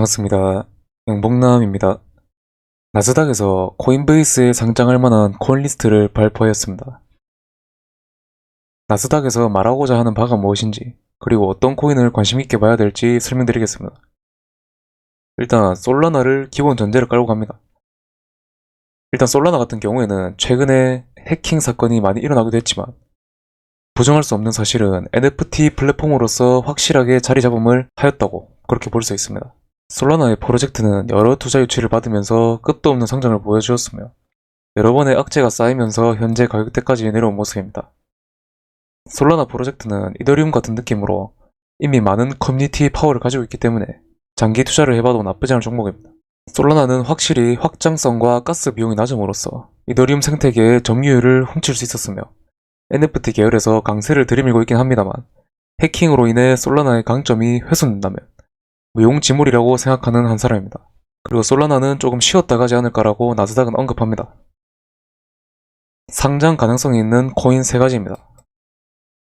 반갑습니다. 영봉남입니다. 나스닥에서 코인베이스에 상장할 만한 코인 리스트를 발표하였습니다. 나스닥에서 말하고자 하는 바가 무엇인지, 그리고 어떤 코인을 관심있게 봐야 될지 설명드리겠습니다. 일단 솔라나를 기본 전제로 깔고 갑니다. 일단 솔라나 같은 경우에는 최근에 해킹 사건이 많이 일어나기도 했지만 부정할 수 없는 사실은 NFT 플랫폼으로서 확실하게 자리 잡음을 하였다고 그렇게 볼 수 있습니다. 솔라나의 프로젝트는 여러 투자 유치를 받으면서 끝도 없는 성장을 보여주었으며 여러 번의 악재가 쌓이면서 현재 가격대까지 내려온 모습입니다. 솔라나 프로젝트는 이더리움 같은 느낌으로 이미 많은 커뮤니티 파워를 가지고 있기 때문에 장기 투자를 해봐도 나쁘지 않은 종목입니다. 솔라나는 확실히 확장성과 가스 비용이 낮음으로써 이더리움 생태계의 점유율을 훔칠 수 있었으며 NFT 계열에서 강세를 들이밀고 있긴 합니다만 해킹으로 인해 솔라나의 강점이 훼손된다면 무용지물이라고 생각하는 한 사람입니다. 그리고 솔라나는 조금 쉬었다 가지 않을까라고 나스닥은 언급합니다. 상장 가능성이 있는 코인 3가지입니다.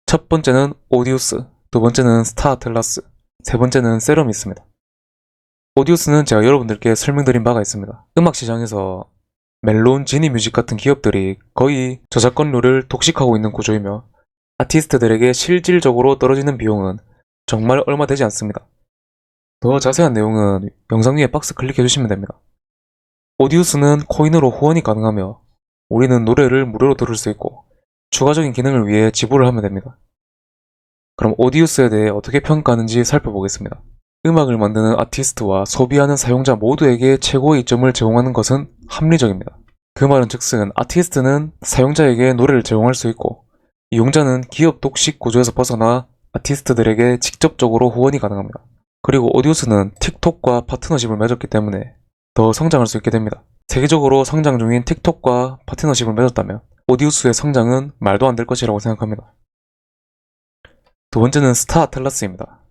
첫 번째는 오디우스, 두 번째는 스타아틀라스, 세 번째는 세럼이 있습니다. 오디우스는 제가 여러분들께 설명드린 바가 있습니다. 음악 시장에서 멜론, 지니뮤직 같은 기업들이 거의 저작권료를 독식하고 있는 구조이며 아티스트들에게 실질적으로 떨어지는 비용은 정말 얼마 되지 않습니다. 더 자세한 내용은 영상 위에 박스 클릭해주시면 됩니다. 오디우스는 코인으로 후원이 가능하며 우리는 노래를 무료로 들을 수 있고 추가적인 기능을 위해 지불을 하면 됩니다. 그럼 오디우스에 대해 어떻게 평가하는지 살펴보겠습니다. 음악을 만드는 아티스트와 소비하는 사용자 모두에게 최고의 이점을 제공하는 것은 합리적입니다. 그 말은 즉슨 아티스트는 사용자에게 노래를 제공할 수 있고 이용자는 기업 독식 구조에서 벗어나 아티스트들에게 직접적으로 후원이 가능합니다. 그리고 오디우스는 틱톡과 파트너십을 맺었기 때문에 더 성장할 수 있게 됩니다. 세계적으로 성장 중인 틱톡과 파트너십을 맺었다면 오디우스의 성장은 말도 안 될 것이라고 생각합니다. 두 번째는 스타아틀라스입니다.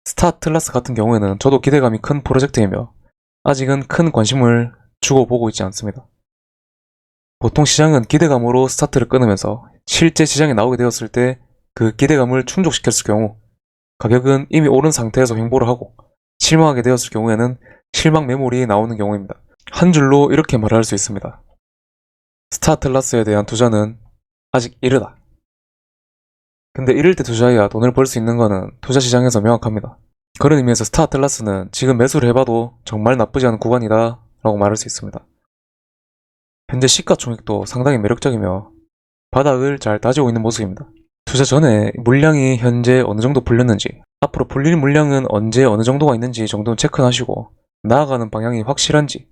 스타아틀라스 같은 경우에는 저도 기대감이 큰 프로젝트이며 아직은 큰 관심을 주고 보고 있지 않습니다. 보통 시장은 기대감으로 스타트를 끊으면서 실제 시장에 나오게 되었을 때 그 기대감을 충족시켰을 경우 가격은 이미 오른 상태에서 횡보를 하고 실망하게 되었을 경우에는 실망 매물이 나오는 경우입니다. 한 줄로 이렇게 말할 수 있습니다. 스타아틀라스에 대한 투자는 아직 이르다. 근데 이럴 때 투자해야 돈을 벌 수 있는 거는 투자 시장에서 명확합니다. 그런 의미에서 스타아틀라스는 지금 매수를 해봐도 정말 나쁘지 않은 구간이다 라고 말할 수 있습니다. 현재 시가총액도 상당히 매력적이며 바닥을 잘 다지고 있는 모습입니다. 투자 전에 물량이 현재 어느 정도 불렸는지, 앞으로 불릴 물량은 언제 어느 정도가 있는지 정도는 체크하시고 나아가는 방향이 확실한지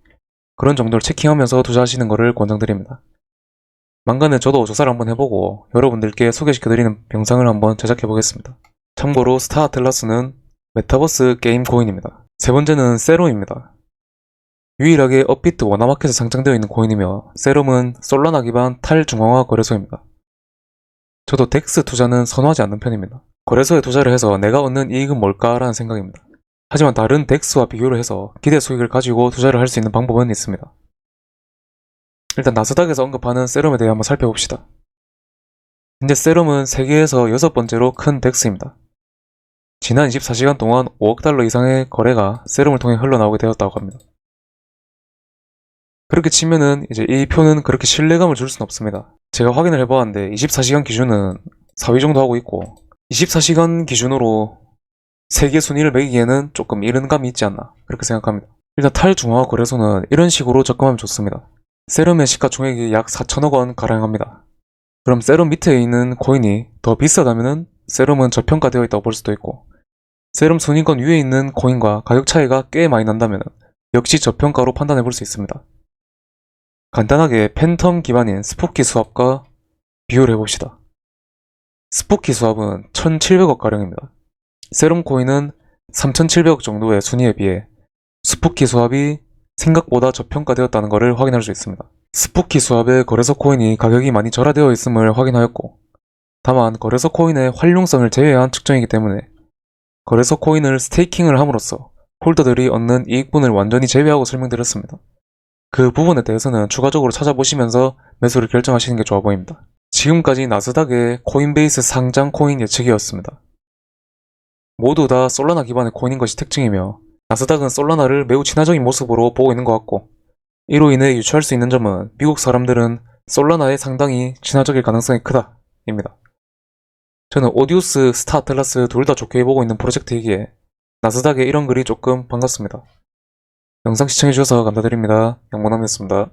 그런 정도를 체킹하면서 투자하시는 것을 권장드립니다. 만간에 저도 조사를 한번 해보고 여러분들께 소개시켜드리는 영상을 한번 제작해보겠습니다. 참고로 스타아틀라스는 메타버스 게임 코인입니다. 세 번째는 세럼입니다. 유일하게 업비트 워너마켓에 상장되어 있는 코인이며 세럼은 솔라나 기반 탈중앙화 거래소입니다. 저도 덱스 투자는 선호하지 않는 편입니다. 거래소에 투자를 해서 내가 얻는 이익은 뭘까라는 생각입니다. 하지만 다른 덱스와 비교를 해서 기대 수익을 가지고 투자를 할 수 있는 방법은 있습니다. 일단 나스닥에서 언급하는 세럼에 대해 한번 살펴봅시다. 현재 세럼은 세계에서 6번째로 큰 덱스입니다. 지난 24시간 동안 5억 달러 이상의 거래가 세럼을 통해 흘러나오게 되었다고 합니다. 그렇게 치면은 이제 이 표는 그렇게 신뢰감을 줄 수는 없습니다. 제가 확인을 해보았는데 24시간 기준은 4위 정도 하고 있고 24시간 기준으로 세계 순위를 매기기에는 조금 이른 감이 있지 않나 그렇게 생각합니다. 일단 탈중앙화 거래소는 이런 식으로 접근하면 좋습니다. 세럼의 시가총액이 약 4천억 원 가량 합니다. 그럼 세럼 밑에 있는 코인이 더 비싸다면 세럼은 저평가되어 있다고 볼 수도 있고 세럼 순위권 위에 있는 코인과 가격 차이가 꽤 많이 난다면 역시 저평가로 판단해 볼 수 있습니다. 간단하게 팬텀 기반인 스푸키 수합과 비교를 해봅시다. 스푸키 수합은 1700억가량입니다. 세럼 코인은 3700억 정도의 순위에 비해 스푸키 수합이 생각보다 저평가되었다는 것을 확인할 수 있습니다. 스푸키 수합의 거래소 코인이 가격이 많이 절하되어 있음을 확인하였고 다만 거래소 코인의 활용성을 제외한 측정이기 때문에 거래소 코인을 스테이킹을 함으로써 홀더들이 얻는 이익분을 완전히 제외하고 설명드렸습니다. 그 부분에 대해서는 추가적으로 찾아보시면서 매수를 결정하시는 게 좋아 보입니다. 지금까지 나스닥의 코인베이스 상장 코인 예측이었습니다. 모두 다 솔라나 기반의 코인인 것이 특징이며 나스닥은 솔라나를 매우 친화적인 모습으로 보고 있는 것 같고, 이로 인해 유추할 수 있는 점은 미국 사람들은 솔라나에 상당히 친화적일 가능성이 크다 입니다. 저는 오디우스, 스타 아틀라스 둘 다 좋게 보고 있는 프로젝트이기에 나스닥의 이런 글이 조금 반갑습니다. 영상 시청해주셔서 감사드립니다. 양모남이었습니다.